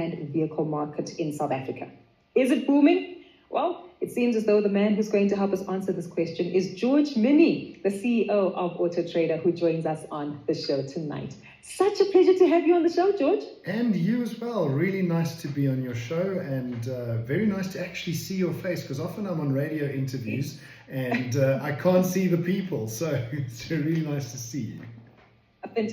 second-hand vehicle market in South Africa. Is it booming? Well, it seems as though the man who's going to help us answer this question is George Mienie, the CEO of AutoTrader, who joins us on the show tonight. Such a pleasure to have you on the show, George. And you as well. Really nice to be on your show, and very nice to actually see your face, because often I'm on radio interviews and I can't see the people. So it's really nice to see you.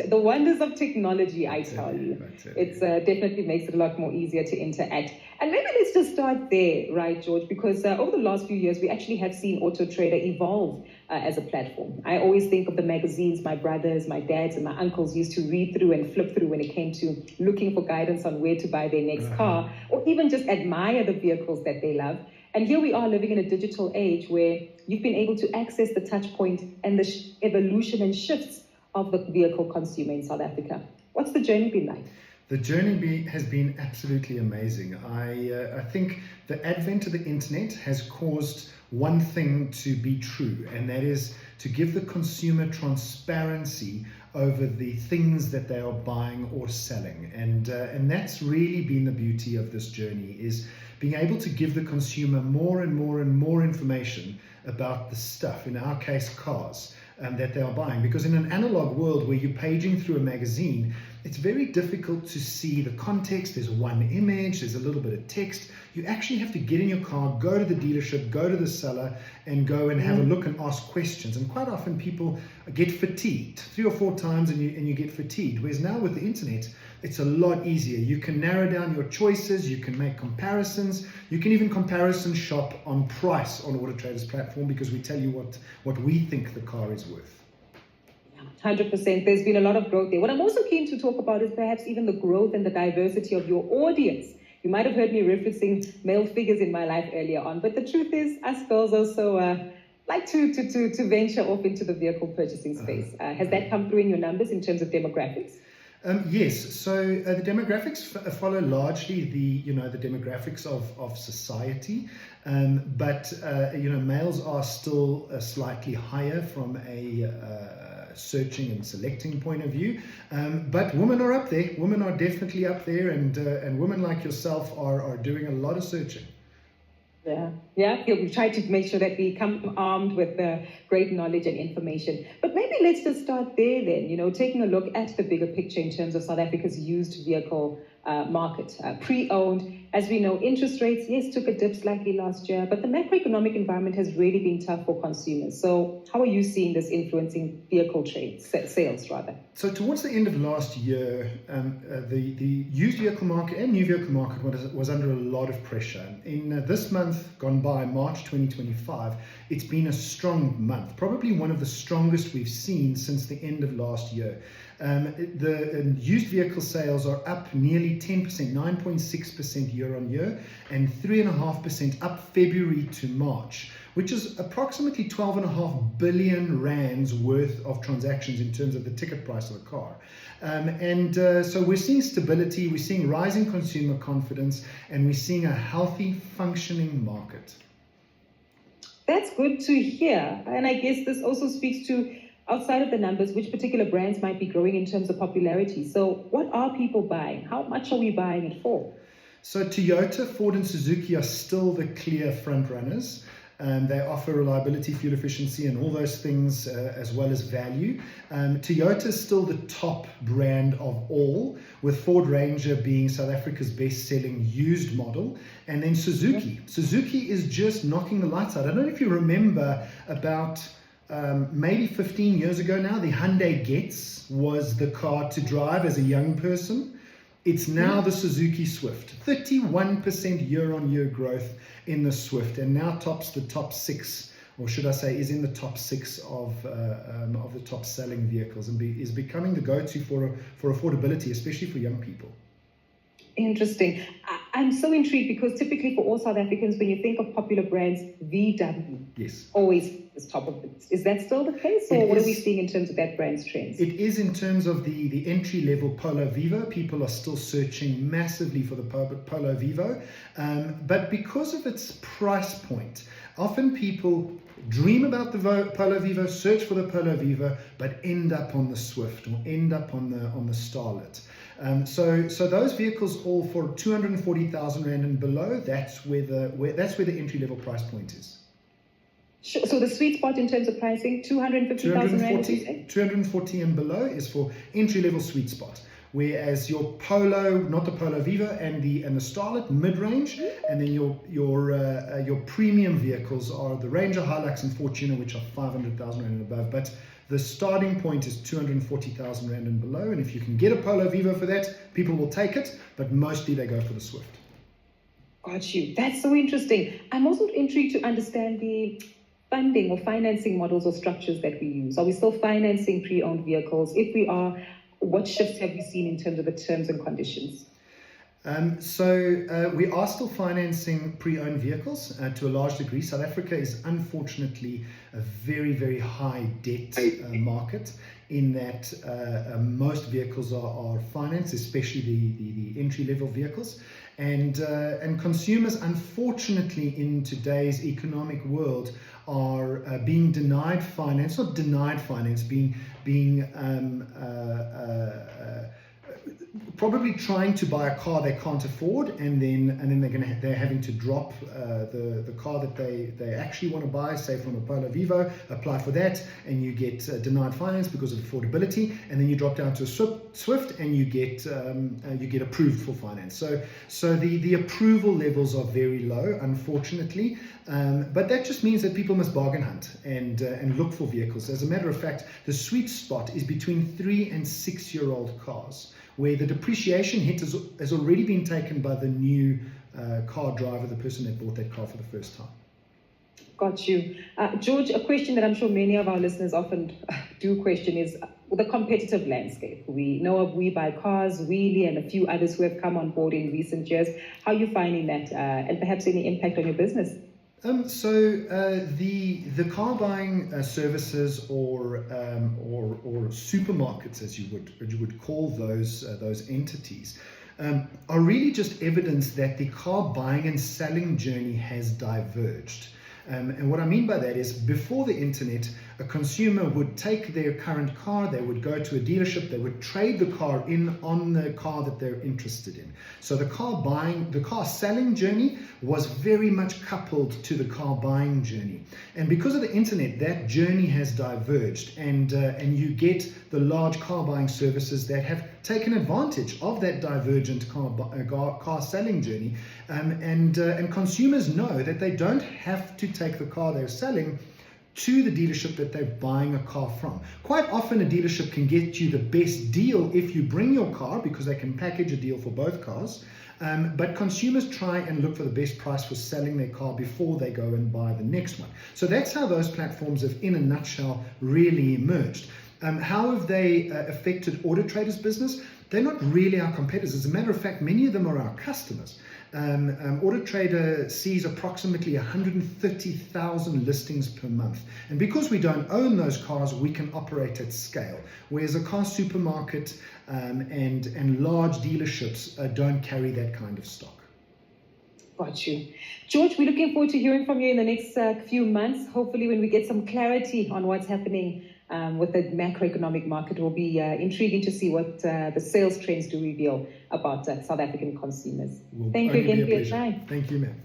The wonders of technology, I tell you. It definitely makes it a lot more easier to interact. And maybe let's just start there, right, George? Because over the last few years, we actually have seen AutoTrader evolve as a platform. I always think of the magazines my brothers, my dads, and my uncles used to read through and flip through when it came to looking for guidance on where to buy their next car, or even just admire the vehicles that they love. And here we are living in a digital age where you've been able to access the touch point and the evolution and shifts of the vehicle consumer in South Africa. What's the journey been like? The journey has been absolutely amazing. I think the advent of the internet has caused one thing to be true, and that is to give the consumer transparency over the things that they are buying or selling. And that's really been the beauty of this journey, is being able to give the consumer more and more and more information about the stuff, in our case cars, that they are buying. Because in an analog world where you're paging through a magazine, it's very difficult to see the context. There's one image, there's a little bit of text. You actually have to get in your car, go to the dealership, go to the seller, and go and have a look and ask questions. And quite often people get fatigued 3 or 4 times, and you get fatigued. Whereas now with the internet, it's a lot easier. You can narrow down your choices, you can make comparisons, you can even comparison shop on price on AutoTrader's platform, because we tell you what we think the car is worth. 100%. There's been a lot of growth there. What I'm also keen to talk about is perhaps even the growth and the diversity of your audience. You might have heard me referencing male figures in my life earlier on, but the truth is, us girls also like to venture off into the vehicle purchasing space. Has that come through in your numbers in terms of demographics? Yes, so the demographics follow largely the demographics of society, but males are still slightly higher from a searching and selecting point of view, but women are up there. Women are definitely up there, and women like yourself are doing a lot of searching. Yeah. We try to make sure that we come armed with great knowledge and information. But maybe let's just start there then, taking a look at the bigger picture in terms of South Africa's used vehicle market. Pre-owned, as we know, interest rates, yes, took a dip slightly last year, but the macroeconomic environment has really been tough for consumers. So how are you seeing this influencing vehicle sales rather? So towards the end of last year, the used vehicle market and new vehicle market was under a lot of pressure. In this month gone by, March 2025, it's been a strong month, probably one of the strongest we've seen since the end of last year. The used vehicle sales are up nearly 10%, 9.6% year on year, and 3.5% up February to March, which is approximately 12.5 billion rands worth of transactions in terms of the ticket price of a car. So we're seeing stability, we're seeing rising consumer confidence, and we're seeing a healthy, functioning market. That's good to hear. And I guess this also speaks to, outside of the numbers, which particular brands might be growing in terms of popularity. So what are people buying? How much are we buying it for? So Toyota, Ford, and Suzuki are still the clear front runners. They offer reliability, fuel efficiency, and all those things, as well as value. Toyota is still the top brand of all, with Ford Ranger being South Africa's best-selling used model. And then Suzuki. Suzuki is just knocking the lights out. I don't know if you remember, about maybe 15 years ago now, the Hyundai Getz was the car to drive as a young person. It's now the Suzuki Swift. 31% year-on-year growth in the Swift, and now tops the top 6, or should I say is in the top 6 of the top selling vehicles, and is becoming the go-to for affordability, especially for young people. Interesting. I'm so intrigued, because typically for all South Africans, when you think of popular brands, VW always is top of it. Is that still the case, or what are we seeing in terms of that brand's trends? It is in terms of the entry-level Polo Vivo. People are still searching massively for the Polo Vivo, but because of its price point, often people dream about the Polo Vivo, search for the Polo Vivo, but end up on the Swift or end up on the Starlet. So those vehicles all for 240,000 rand and below. That's where the entry level price point is. So the sweet spot in terms of pricing, 250,000 rand. 240 and below is for entry level sweet spot. Whereas your Polo, not the Polo Vivo, and the Starlet mid-range, and then your premium vehicles are the Ranger, Hilux, and Fortuner, which are 500,000 rand and above. But the starting point is 240,000 rand and below, and if you can get a Polo Vivo for that, people will take it. But mostly they go for the Swift. Got you. That's so interesting. I'm also intrigued to understand the funding or financing models or structures that we use. Are we still financing pre-owned vehicles? If we are, what shifts have we seen in terms of the terms and conditions? So we are still financing pre-owned vehicles to a large degree. South Africa is unfortunately a very, very high debt market, in that most vehicles are financed, especially the entry-level vehicles. And consumers, unfortunately, in today's economic world, are being denied finance, not denied finance, probably trying to buy a car they can't afford, and then they're having to drop the car that they actually want to buy, say from a Polo Vivo, apply for that, and you get denied finance because of affordability, and then you drop down to a Swift and you get approved for finance. So the approval levels are very low, unfortunately, but that just means that people must bargain hunt and look for vehicles. As a matter of fact, the sweet spot is between 3 and 6 year old cars, where the depreciation hit has already been taken by the new car driver, the person that bought that car for the first time. Got you. George, a question that I'm sure many of our listeners often do question is the competitive landscape. We know of We Buy Cars, Wheelie, and a few others who have come on board in recent years. How are you finding that, and perhaps any impact on your business? So the car buying services or supermarkets, as you would call those entities, are really just evidence that the car buying and selling journey has diverged. And what I mean by that is, before the internet, a consumer would take their current car, they would go to a dealership, they would trade the car in on the car that they're interested in. So the car selling journey was very much coupled to the car buying journey. And because of the internet, that journey has diverged, and you get the large car buying services that have taken advantage of that divergent car selling journey, and consumers know that they don't have to take the car they're selling to the dealership that they're buying a car from. Quite often a dealership can get you the best deal if you bring your car, because they can package a deal for both cars. But consumers try and look for the best price for selling their car before they go and buy the next one. So that's how those platforms have, in a nutshell, really emerged. How have they affected AutoTrader's business? They're not really our competitors. As a matter of fact, many of them are our customers. AutoTrader sees approximately 130,000 listings per month. And because we don't own those cars, we can operate at scale. Whereas a car supermarket and large dealerships don't carry that kind of stock. Got you. George, we're looking forward to hearing from you in the next few months. Hopefully when we get some clarity on what's happening with the macroeconomic market, it will be intriguing to see what the sales trends do reveal about South African consumers. Thank you again for your time. Thank you, ma'am.